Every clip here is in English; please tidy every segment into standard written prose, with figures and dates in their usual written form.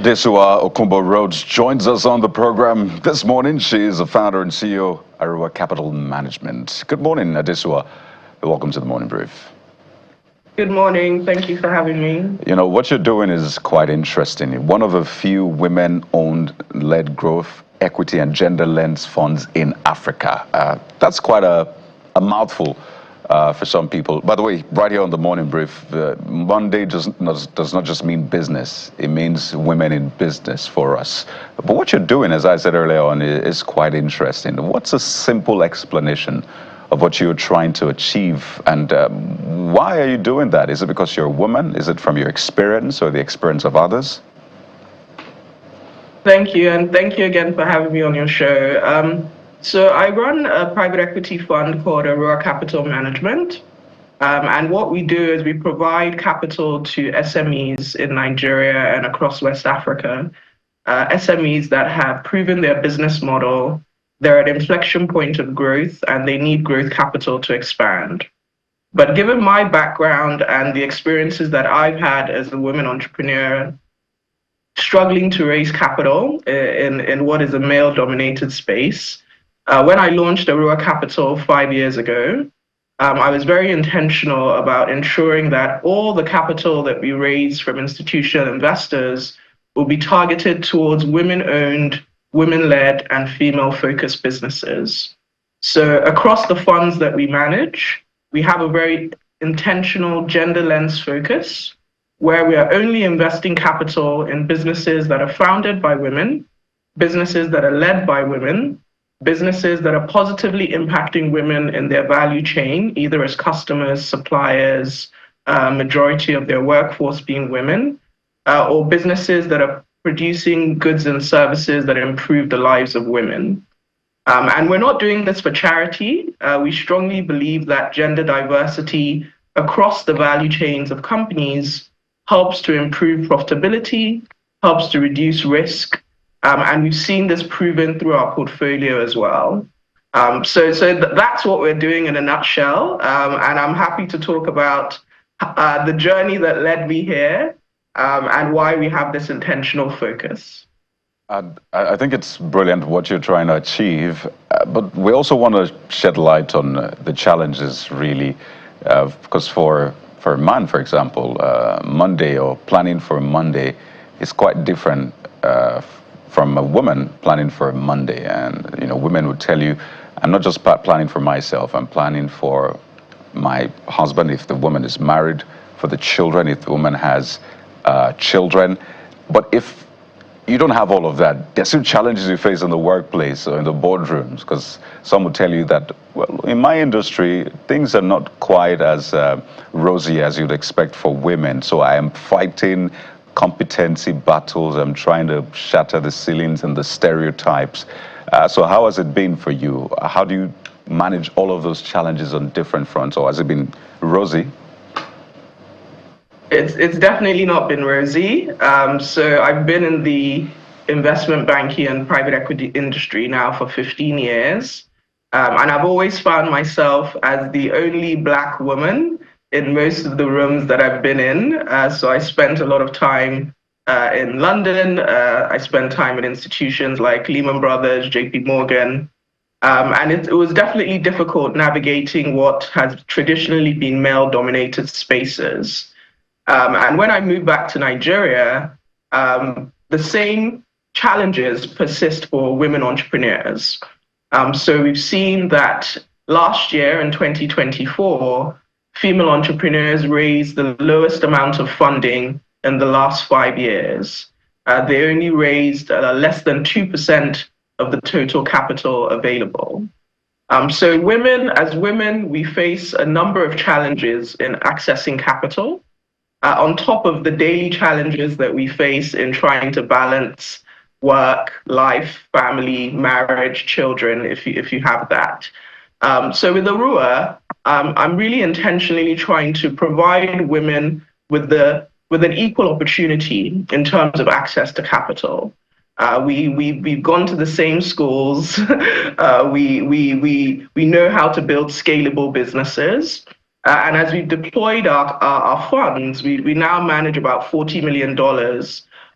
Adesuwa Okumbo-Rhodes joins us on the program this morning. She is the founder and CEO, Aruwa Capital Management. Good morning, Adesuwa. Welcome to the Morning Brief. Good morning. Thank you for having me. You know, what you're doing is quite interesting. One of the few women-owned led growth, equity, and gender-lens funds in Africa. That's quite a mouthful. For some people. By the way, right here on the Morning Brief, Monday does not just mean business. It means women in business for us. But what you're doing, as I said earlier on, is quite interesting. What's a simple explanation of what you're trying to achieve, and why are you doing that? Is it because you're a woman? Is it from your experience or the experience of others? Thank you, and thank you again for having me on your show. So I run a private equity fund called Aruwa Capital Management. And what we do is we provide capital to SMEs in Nigeria and across West Africa, SMEs that have proven their business model, they're at an inflection point of growth, and they need growth capital to expand. But given my background and the experiences that I've had as a woman entrepreneur, struggling to raise capital in what is a male-dominated space, when I launched Aruwa Capital 5 years ago, I was very intentional about ensuring that all the capital that we raise from institutional investors will be targeted towards women-owned, women-led, and female-focused businesses. So across the funds that we manage, we have a very intentional gender lens focus, where we are only investing capital in businesses that are founded by women, businesses that are led by women, businesses that are positively impacting women in their value chain, either as customers, suppliers, majority of their workforce being women, or businesses that are producing goods and services that improve the lives of women. And we're not doing this for charity. We strongly believe that gender diversity across the value chains of companies helps to improve profitability, helps to reduce risk, and we've seen this proven through our portfolio as well. So that's what we're doing in a nutshell. And I'm happy to talk about the journey that led me here and why we have this intentional focus. I think it's brilliant what you're trying to achieve, but we also want to shed light on the challenges, really, because for a man, for example, Monday or planning for Monday is quite different from a woman planning for Monday. And, you know, women would tell you, I'm not just planning for myself, I'm planning for my husband if the woman is married, for the children if the woman has children. But if you don't have all of that, there's still challenges you face in the workplace or in the boardrooms, because some will tell you that, well, in my industry, things are not quite as rosy as you'd expect for women. So I am fighting competency battles. I'm trying to shatter the ceilings and the stereotypes. So how has it been for you? How do you manage all of those challenges on different fronts, or has it been rosy? It's definitely not been rosy. So I've been in the investment banking and private equity industry now for 15 years. And I've always found myself as the only Black woman in most of the rooms that I've been in. So I spent a lot of time in London. I spent time in institutions like Lehman Brothers, JP Morgan. And it was definitely difficult navigating what has traditionally been male-dominated spaces. And when I moved back to Nigeria, the same challenges persist for women entrepreneurs. So we've seen that last year in 2024, female entrepreneurs raised the lowest amount of funding in the last 5 years. They only raised less than 2% of the total capital available. So as women, we face a number of challenges in accessing capital, on top of the daily challenges that we face in trying to balance work, life, family, marriage, children, if you have that. So with Aruwa, I'm really intentionally trying to provide women with an equal opportunity in terms of access to capital. We've gone to the same schools. We know how to build scalable businesses. And as we've deployed our funds, we now manage about $40 million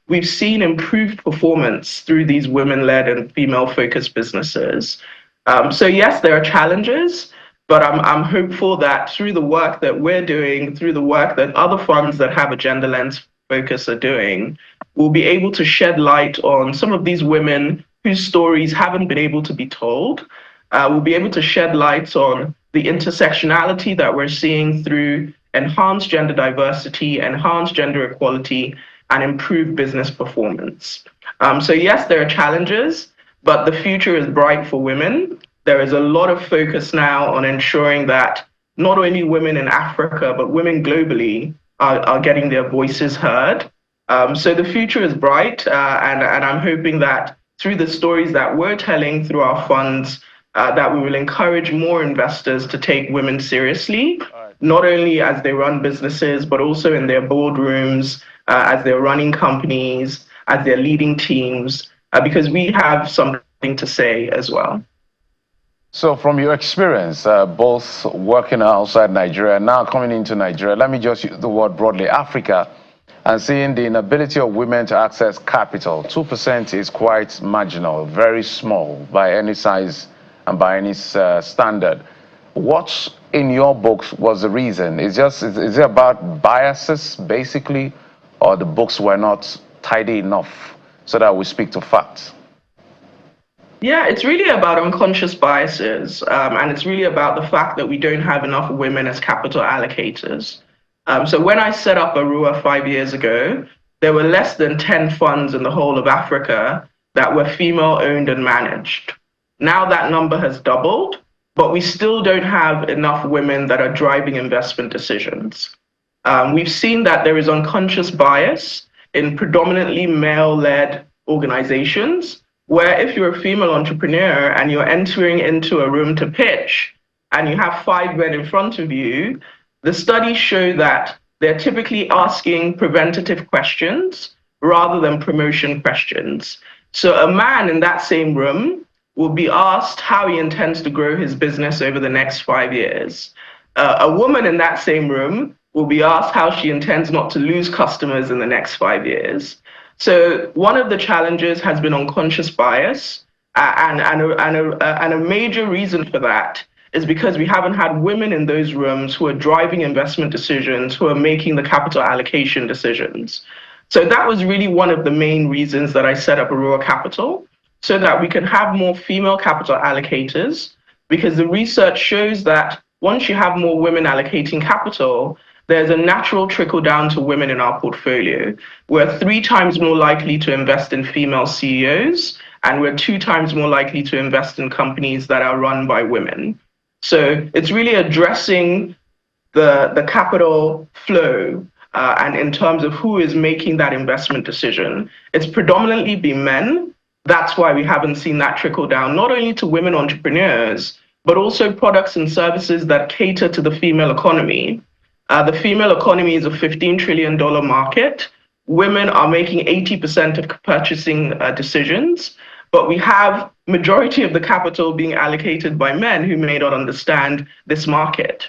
we've seen improved performance through these women-led and female-focused businesses. So yes, there are challenges, but I'm hopeful that through the work that we're doing, through the work that other funds that have a gender lens focus are doing, we'll be able to shed light on some of these women whose stories haven't been able to be told. We'll be able to shed light on the intersectionality that we're seeing through enhanced gender diversity, enhanced gender equality, and improved business performance. So yes, there are challenges, but the future is bright for women. There is a lot of focus now on ensuring that not only women in Africa, but women globally are getting their voices heard. So the future is bright, and I'm hoping that through the stories that we're telling through our funds, that we will encourage more investors to take women seriously, not only as they run businesses, but also in their boardrooms, as they're running companies, as they're leading teams, because we have something to say as well. So from your experience, both working outside Nigeria and now coming into Nigeria, let me just use the word broadly, Africa, and seeing the inability of women to access capital. 2% is quite marginal, very small by any size and by any standard. What in your books was the reason? Is it about biases basically, or the books were not tidy enough so that we speak to facts? Yeah, it's really about unconscious biases, and it's really about the fact that we don't have enough women as capital allocators. So when I set up Aruwa 5 years ago, there were less than 10 funds in the whole of Africa that were female owned and managed. Now that number has doubled, but we still don't have enough women that are driving investment decisions. We've seen that there is unconscious bias in predominantly male-led organizations, where if you're a female entrepreneur and you're entering into a room to pitch and you have 5 men in front of you, the studies show that they're typically asking preventative questions rather than promotion questions. So a man in that same room will be asked how he intends to grow his business over the next 5 years. A woman in that same room will be asked how she intends not to lose customers in the next 5 years. So one of the challenges has been unconscious bias, and a major reason for that is because we haven't had women in those rooms who are driving investment decisions, who are making the capital allocation decisions. So that was really one of the main reasons that I set up Aruwa Capital, so that we can have more female capital allocators, because the research shows that once you have more women allocating capital, there's a natural trickle down to women in our portfolio. We're 3 times more likely to invest in female CEOs, and we're 2 times more likely to invest in companies that are run by women. So it's really addressing the capital flow, and in terms of who is making that investment decision. It's predominantly been men. That's why we haven't seen that trickle down, not only to women entrepreneurs, but also products and services that cater to the female economy. The female economy is a $15 trillion market. Women are making 80% of purchasing decisions, but we have majority of the capital being allocated by men who may not understand this market.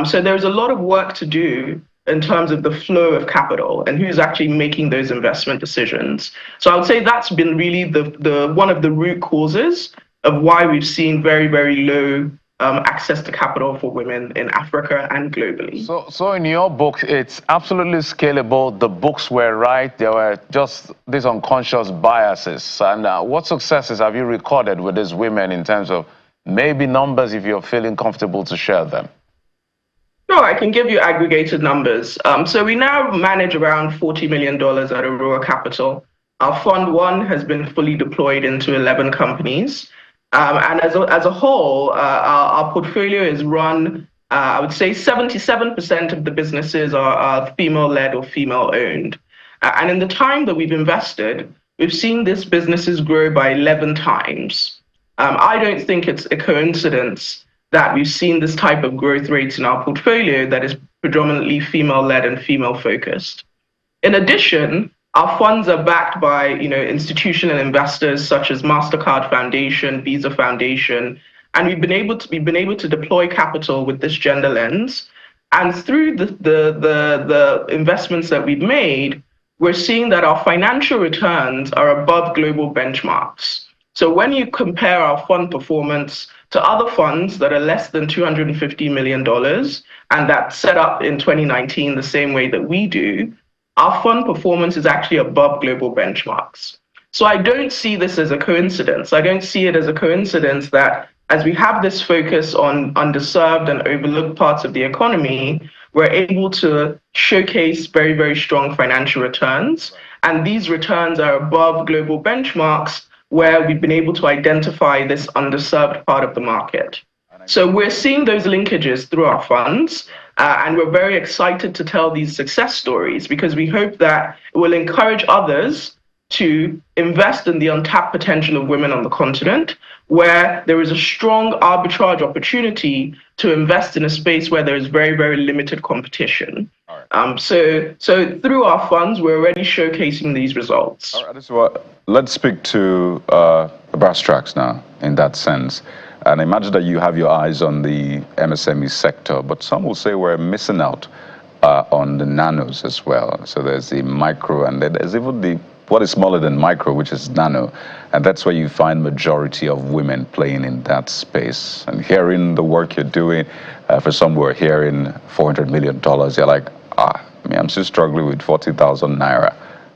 So there's a lot of work to do in terms of the flow of capital and who's actually making those investment decisions. So I would say that's been really the one of the root causes of why we've seen very, very low access to capital for women in Africa and globally. So in your book, it's absolutely scalable. The books were right. There were just these unconscious biases. And what successes have you recorded with these women in terms of maybe numbers, if you're feeling comfortable to share them? No, I can give you aggregated numbers. So we now manage around $40 million at Aruwa Capital. Our Fund 1 has been fully deployed into 11 companies. And as a whole, our portfolio is run, I would say 77% of the businesses are female-led or female-owned. And in the time that we've invested, we've seen these businesses grow by 11 times. I don't think it's a coincidence that we've seen this type of growth rates in our portfolio that is predominantly female-led and female-focused. In addition, our funds are backed by institutional investors such as MasterCard Foundation, Visa Foundation, and we've been able to deploy capital with this gender lens. And through the investments that we've made, we're seeing that our financial returns are above global benchmarks. So when you compare our fund performance to other funds that are less than $250 million and that set up in 2019 the same way that we do, our fund performance is actually above global benchmarks. So I don't see this as a coincidence. I don't see it as a coincidence that as we have this focus on underserved and overlooked parts of the economy, we're able to showcase very, very strong financial returns. And these returns are above global benchmarks where we've been able to identify this underserved part of the market. So we're seeing those linkages through our funds, and we're very excited to tell these success stories because we hope that it will encourage others to invest in the untapped potential of women on the continent, where there is a strong arbitrage opportunity to invest in a space where there is very, very limited competition. So through our funds, we're already showcasing these results. All right, so let's speak to the brass tracks now in that sense. And imagine that you have your eyes on the MSME sector, but some will say we're missing out on the nanos as well. So there's the micro, and there's even the what is smaller than micro, which is nano, and that's where you find majority of women playing in that space. And hearing the work you're doing, for some we're hearing $400 million, you're like, I'm still struggling with 40,000 naira,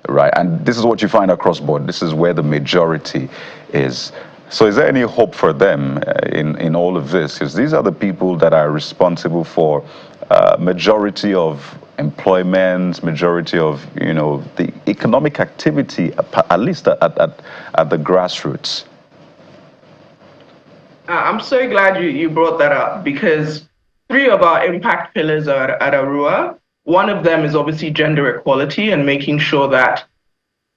right? And this is what you find across board. This is where the majority is. So is there any hope for them in all of this? Because these are the people that are responsible for majority of employment, majority of the economic activity, at least at the grassroots. I'm so glad you brought that up because 3 of our impact pillars are at Aruwa. One of them is obviously gender equality and making sure that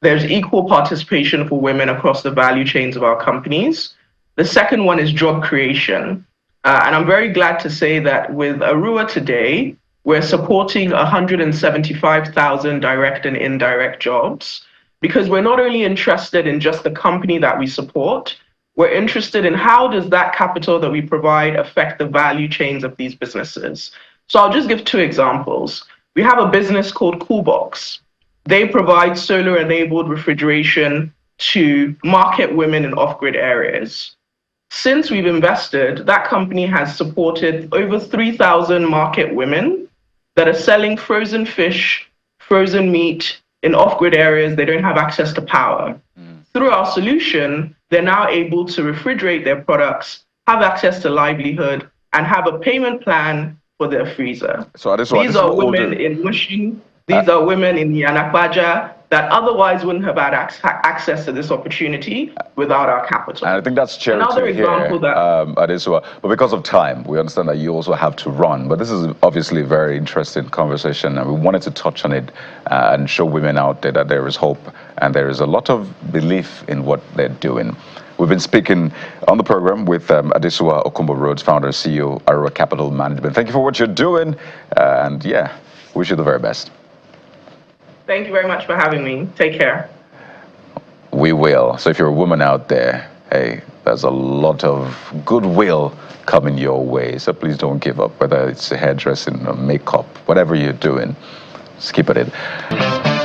there's equal participation for women across the value chains of our companies. The second one is job creation. And I'm very glad to say that with Aruwa today, we're supporting 175,000 direct and indirect jobs because we're not only interested in just the company that we support, we're interested in how does that capital that we provide affect the value chains of these businesses. So I'll just give 2 examples. We have a business called Coolbox. They provide solar-enabled refrigeration to market women in off-grid areas. Since we've invested, that company has supported over 3,000 market women that are selling frozen fish, frozen meat in off-grid areas they don't have access to power. Through our solution, they're now able to refrigerate their products, have access to livelihood, and have a payment plan for their freezer. So these are women in Mushin, these are women in Yanakbaja that otherwise wouldn't have had access to this opportunity without our capital. And I think that's charity. Another example here, but because of time, we understand that you also have to run. But this is obviously a very interesting conversation, and we wanted to touch on it and show women out there that there is hope and there is a lot of belief in what they're doing. We've been speaking on the program with Adesua Okumbo-Rhodes, founder and CEO, Aruwa Capital Management. Thank you for what you're doing, and yeah, wish you the very best. Thank you very much for having me. Take care. We will. So if you're a woman out there, hey, there's a lot of goodwill coming your way. So please don't give up, whether it's hairdressing or makeup, whatever you're doing, just keep at it.